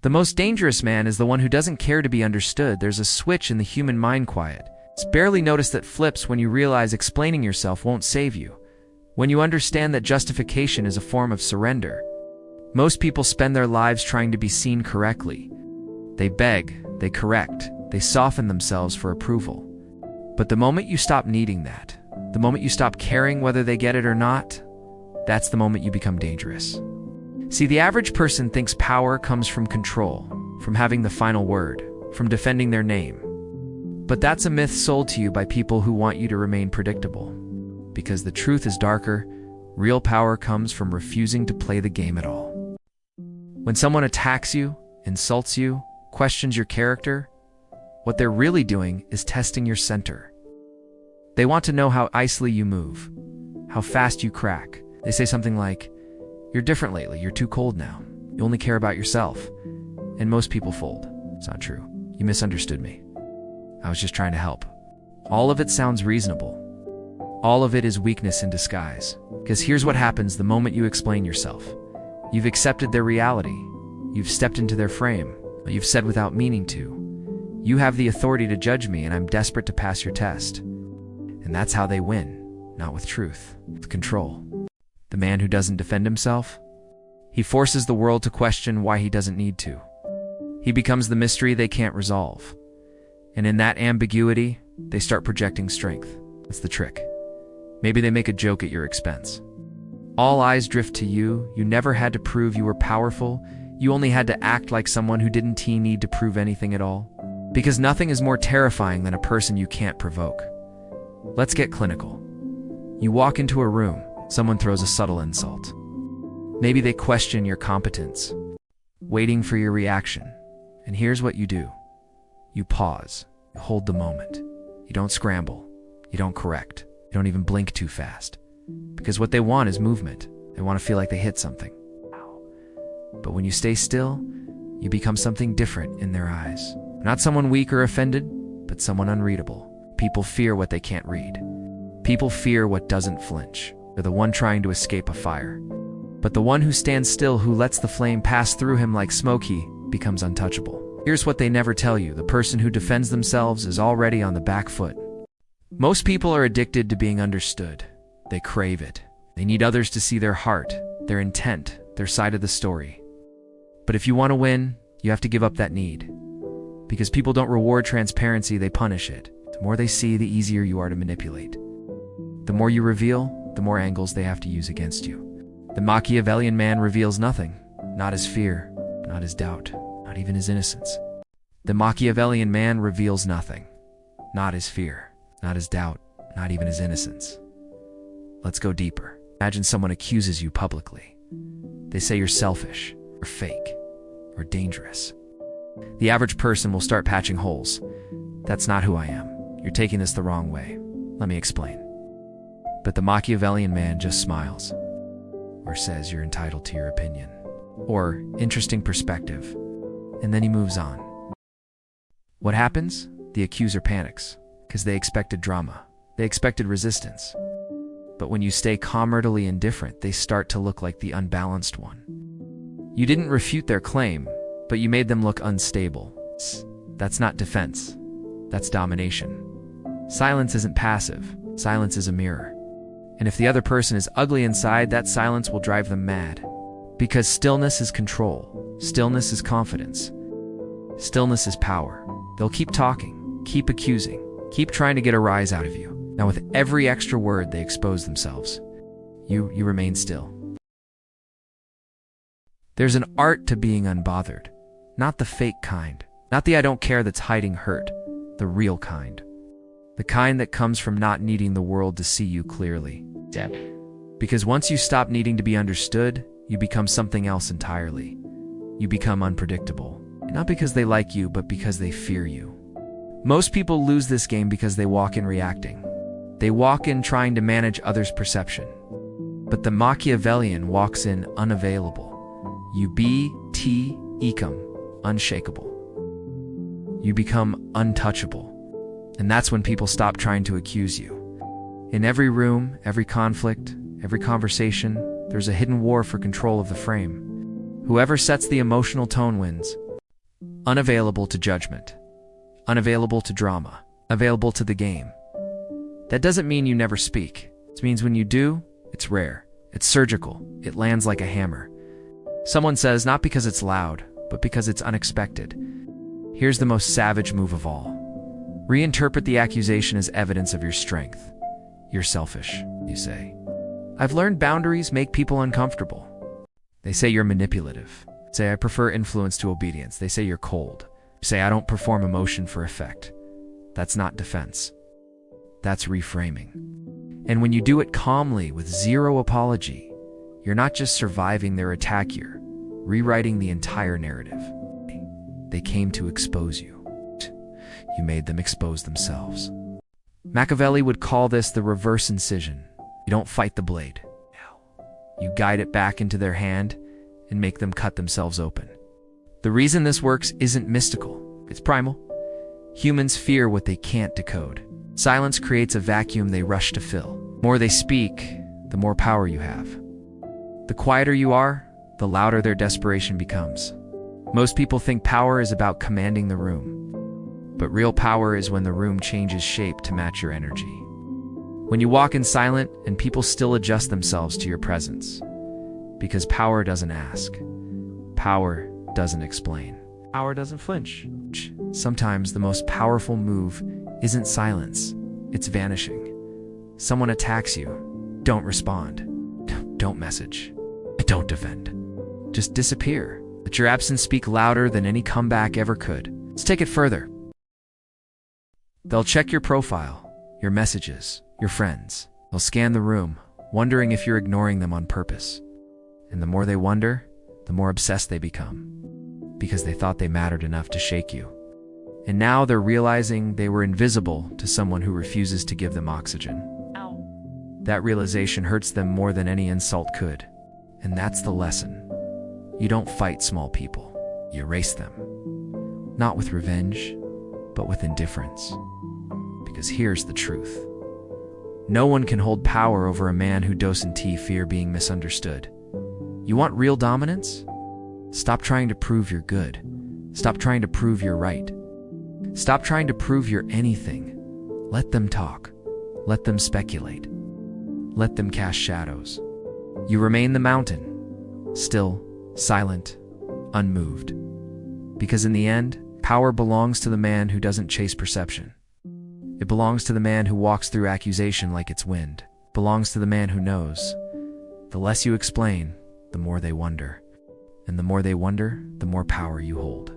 The most dangerous man is the one who doesn't care to be understood. There's a switch in the human mind quiet. It's barely noticed that flips when you realize explaining yourself won't save you. When you understand that justification is a form of surrender. Most people spend their lives trying to be seen correctly. They beg, they correct, they soften themselves for approval. But the moment you stop needing that, the moment you stop caring whether they get it or not, that's the moment you become dangerous. See, the average person thinks power comes from control, from having the final word, from defending their name. But that's a myth sold to you by people who want you to remain predictable. Because the truth is darker, real power comes from refusing to play the game at all. When someone attacks you, insults you, questions your character, what they're really doing is testing your center. They want to know how easily you move, how fast you crack. They say something like, "You're different lately, you're too cold now. You only care about yourself." And most people fold. It's not true. You misunderstood me. I was just trying to help. All of it sounds reasonable. All of it is weakness in disguise. Because here's what happens the moment you explain yourself. You've accepted their reality. You've stepped into their frame. You've said without meaning to. You have the authority to judge me, and I'm desperate to pass your test. And that's how they win. Not with truth, with control. The man who doesn't defend himself, he forces the world to question why he doesn't need to. He becomes the mystery they can't resolve. And in that ambiguity, they start projecting strength. That's the trick. Maybe they make a joke at your expense. All eyes drift to you. You never had to prove you were powerful. You only had to act like someone who didn't need to prove anything at all. Because nothing is more terrifying than a person you can't provoke. Let's get clinical. You walk into a room, someone throws a subtle insult. Maybe they question your competence, waiting for your reaction. And here's what you do. You pause. You hold the moment. You don't scramble. You don't correct. You don't even blink too fast. Because what they want is movement. They want to feel like they hit something. But when you stay still, you become something different in their eyes. Not someone weak or offended, but someone unreadable. People fear what they can't read. People fear what doesn't flinch. They're the one trying to escape a fire. But the one who stands still, who lets the flame pass through him like smoke, he becomes untouchable. Here's what they never tell you. The person who defends themselves is already on the back foot. Most people are addicted to being understood. They crave it. They need others to see their heart, their intent, their side of the story. But if you want to win, you have to give up that need. Because people don't reward transparency, they punish it. The more they see, the easier you are to manipulate. The more you reveal, the more angles they have to use against you. The Machiavellian man reveals nothing, not his fear, not his doubt, not even his innocence. The Machiavellian man reveals nothing, not his fear, not his doubt, not even his innocence. Let's go deeper. Imagine someone accuses you publicly. They say you're selfish, or fake, or dangerous. The average person will start patching holes. That's not who I am. You're taking this the wrong way. Let me explain. But the Machiavellian man just smiles, or says you're entitled to your opinion, or interesting perspective, and then he moves on. What happens? The accuser panics, because they expected drama. They expected resistance. But when you stay comedically indifferent, they start to look like the unbalanced one. You didn't refute their claim, but you made them look unstable. That's not defense. That's domination. Silence isn't passive. Silence is a mirror. And if the other person is ugly inside, that silence will drive them mad. Because stillness is control. Stillness is confidence. Stillness is power. They'll keep talking, keep accusing, keep trying to get a rise out of you. Now with every extra word they expose themselves. You remain still. There's an art to being unbothered. Not the fake kind. Not the I don't care that's hiding hurt. The real kind. The kind that comes from not needing the world to see you clearly. Because once you stop needing to be understood, you become something else entirely. You become unpredictable. Not because they like you, but because they fear you. Most people lose this game because they walk in reacting. They walk in trying to manage others' perception. But the Machiavellian walks in unavailable. You be T ecum, unshakable. You become untouchable. And that's when people stop trying to accuse you. In every room, every conflict, every conversation, there's a hidden war for control of the frame. Whoever sets the emotional tone wins. unavailable to judgment, unavailable to drama, available to the game. That doesn't mean you never speak. It means when you do, it's rare, it's surgical, it lands like a hammer. Someone says not because it's loud, but because it's unexpected. Here's the most savage move of all. Reinterpret the accusation as evidence of your strength. You're selfish, you say. I've learned boundaries make people uncomfortable. They say you're manipulative. Say I prefer influence to obedience. They say you're cold. Say I don't perform emotion for effect. That's not defense. That's reframing. And when you do it calmly with zero apology, you're not just surviving their attack, you're rewriting the entire narrative. They came to expose you. You made them expose themselves. Machiavelli would call this the reverse incision. You don't fight the blade. You guide it back into their hand and make them cut themselves open. The reason this works isn't mystical. It's primal. Humans fear what they can't decode. Silence creates a vacuum they rush to fill. The more they speak, the more power you have. The quieter you are, the louder their desperation becomes. Most people think power is about commanding the room. But real power is when the room changes shape to match your energy. When you walk in silent and people still adjust themselves to your presence. Because power doesn't ask. Power doesn't explain. Power doesn't flinch. Sometimes the most powerful move isn't silence, it's vanishing. Someone attacks you. Don't respond. Don't message. Don't defend. Just disappear. Let your absence speak louder than any comeback ever could. Let's take it further. They'll check your profile, your messages, your friends. They'll scan the room, wondering if you're ignoring them on purpose. And the more they wonder, the more obsessed they become. Because they thought they mattered enough to shake you. And now they're realizing they were invisible to someone who refuses to give them oxygen. Ow. That realization hurts them more than any insult could. And that's the lesson. You don't fight small people. You erase them. Not with revenge, but with indifference. Because here's the truth. No one can hold power over a man who doesn't fear being misunderstood. You want real dominance? Stop trying to prove you're good. Stop trying to prove you're right. Stop trying to prove you're anything. Let them talk. Let them speculate. Let them cast shadows. You remain the mountain, still, silent, unmoved. Because in the end, power belongs to the man who doesn't chase perception. It belongs to the man who walks through accusation like it's wind. It belongs to the man who knows. The less you explain, the more they wonder. And the more they wonder, the more power you hold.